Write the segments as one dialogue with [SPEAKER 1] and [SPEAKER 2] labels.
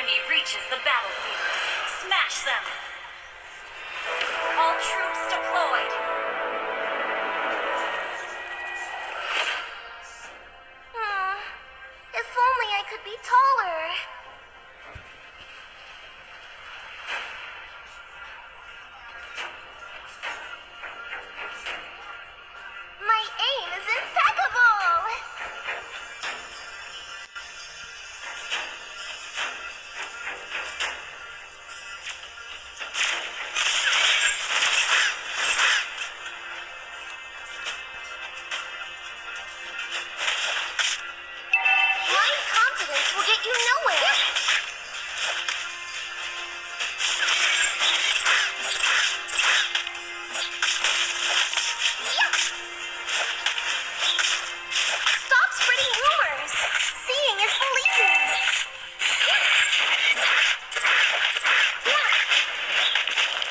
[SPEAKER 1] enemy reaches the battlefield, smash them! All troops deployed!
[SPEAKER 2] If only I could be taller. My aim is impeccable! Blind confidence will get you nowhere. Stop spreading rumors. Seeing is believing.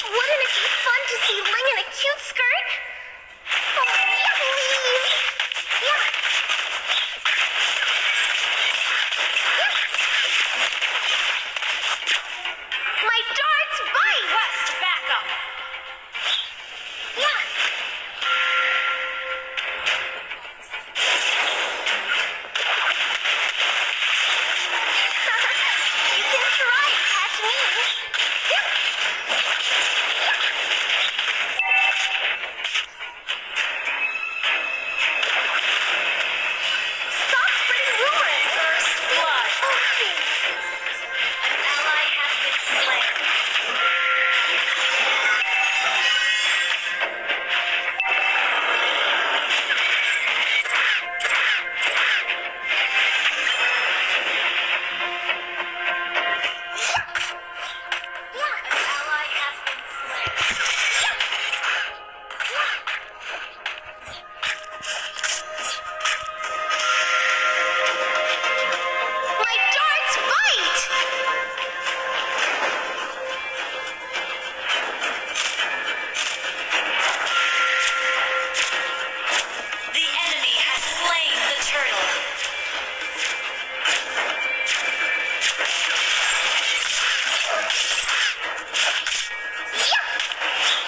[SPEAKER 2] Wouldn't it be fun to see Ling in a cute skirt? Oh, please. My darts bite!
[SPEAKER 1] West, back up!
[SPEAKER 2] You can try to catch me. Stop spreading rumors.
[SPEAKER 1] First blood!
[SPEAKER 2] Okay.
[SPEAKER 1] An ally has been slain. An ally has been slain.
[SPEAKER 2] My darts bite!
[SPEAKER 1] The enemy has slain the turtle.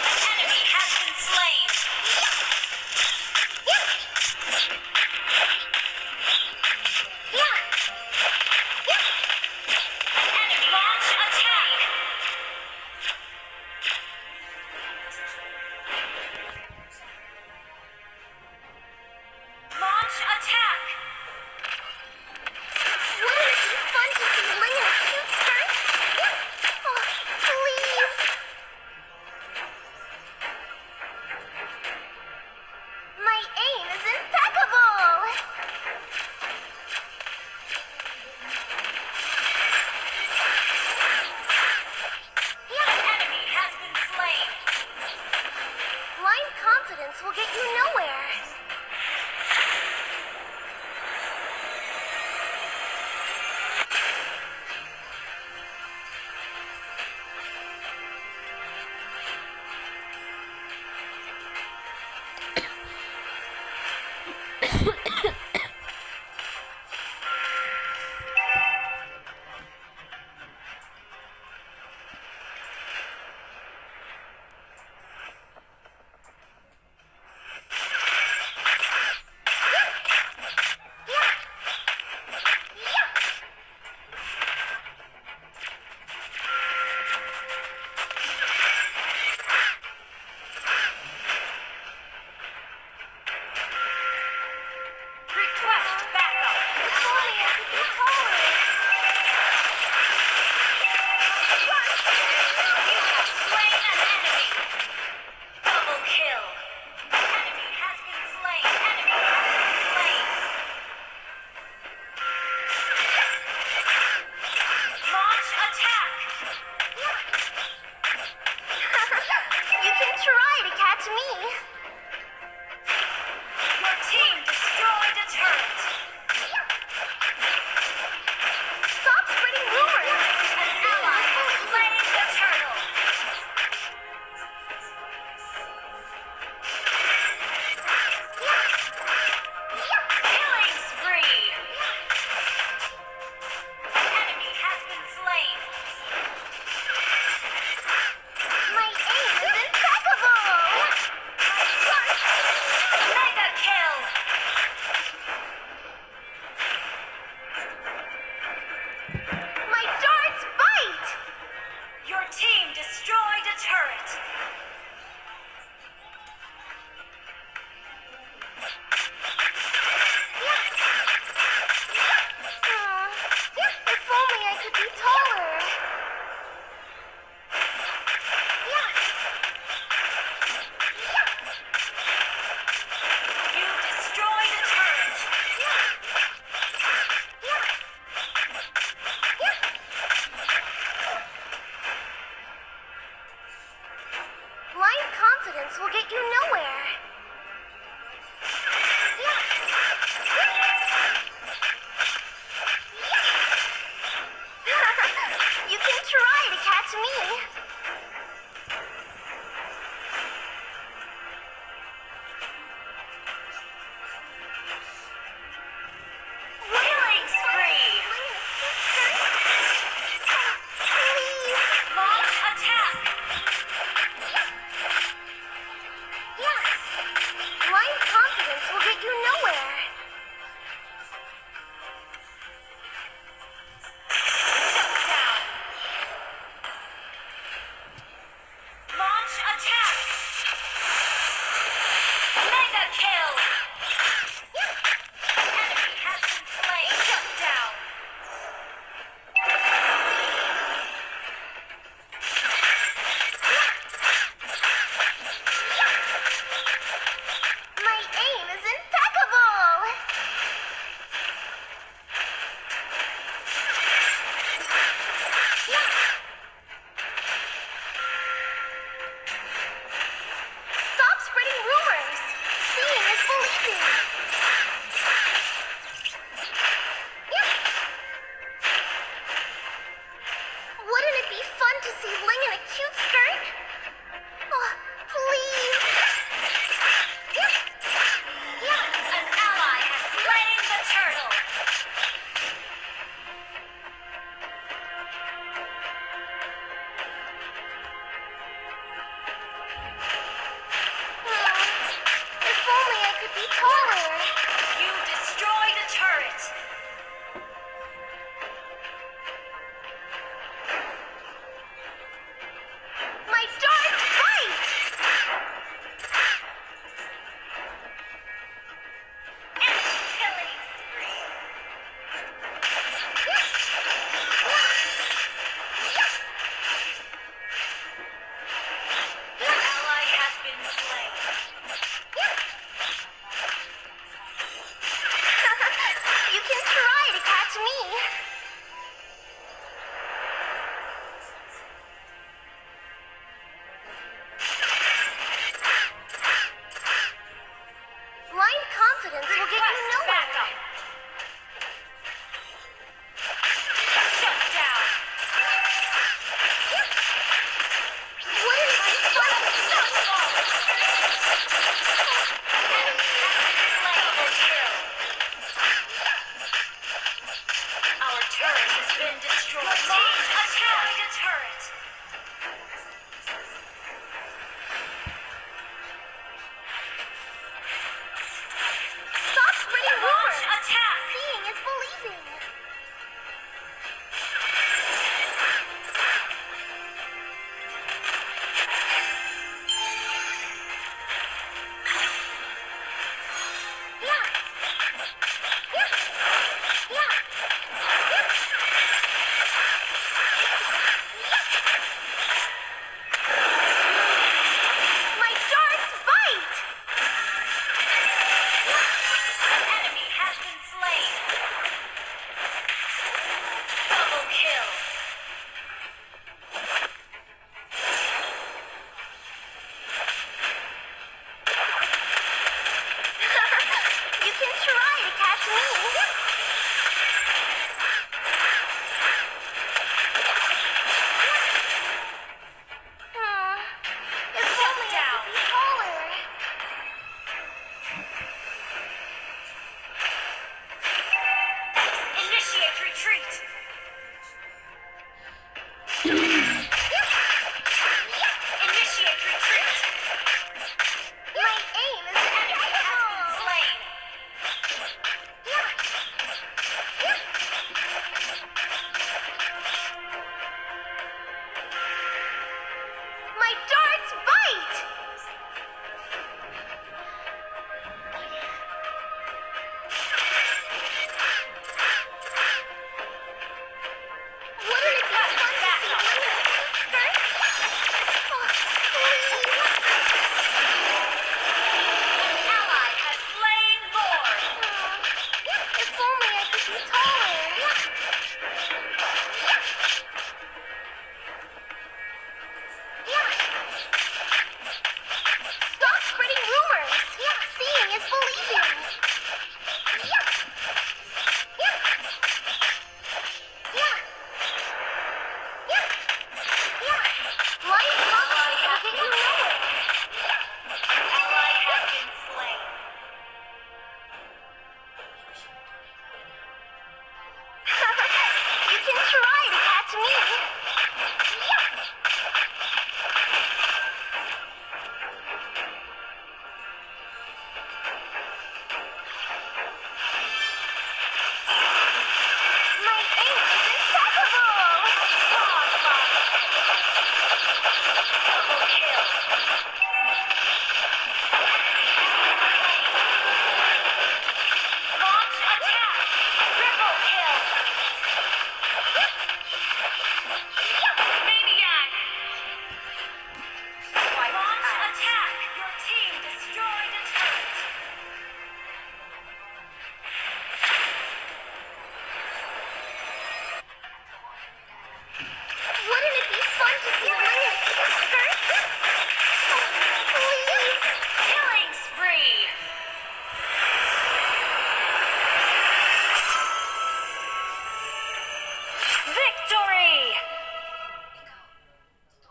[SPEAKER 1] An enemy has been slain. An enemy launch attack. Launch attack.
[SPEAKER 2] Wouldn't it be fun to see Ling in a cute skirt? Oh, please. My aim is impeccable.
[SPEAKER 1] An enemy has been slain.
[SPEAKER 2] Blind confidence will get you nowhere.
[SPEAKER 1] Request backup.
[SPEAKER 2] If only I could be taller.
[SPEAKER 1] You have slain an enemy. Double kill. Enemy has been slain. Enemy has been slain. Launch attack.
[SPEAKER 2] You can try to catch me.
[SPEAKER 1] Your team destroyed a turret.
[SPEAKER 2] Stop spreading rumors.
[SPEAKER 1] An ally has slain the turtle. Killing spree. An enemy has been slain.
[SPEAKER 2] confidence will get you nowhere. Yeah. You can try to catch me.
[SPEAKER 1] Killing spree!
[SPEAKER 2] Please.
[SPEAKER 1] Launch attack!
[SPEAKER 2] Yeah. Blind confidence will get you nowhere.
[SPEAKER 1] Shut down! Launch attack! Mega kill! Enemy has been slain! Shut down!
[SPEAKER 2] My aim is impeccable. Yeah. Stop spreading rumors. Seeing is believing. Yeah. Wouldn't it be fun to see Ling in a cute skirt?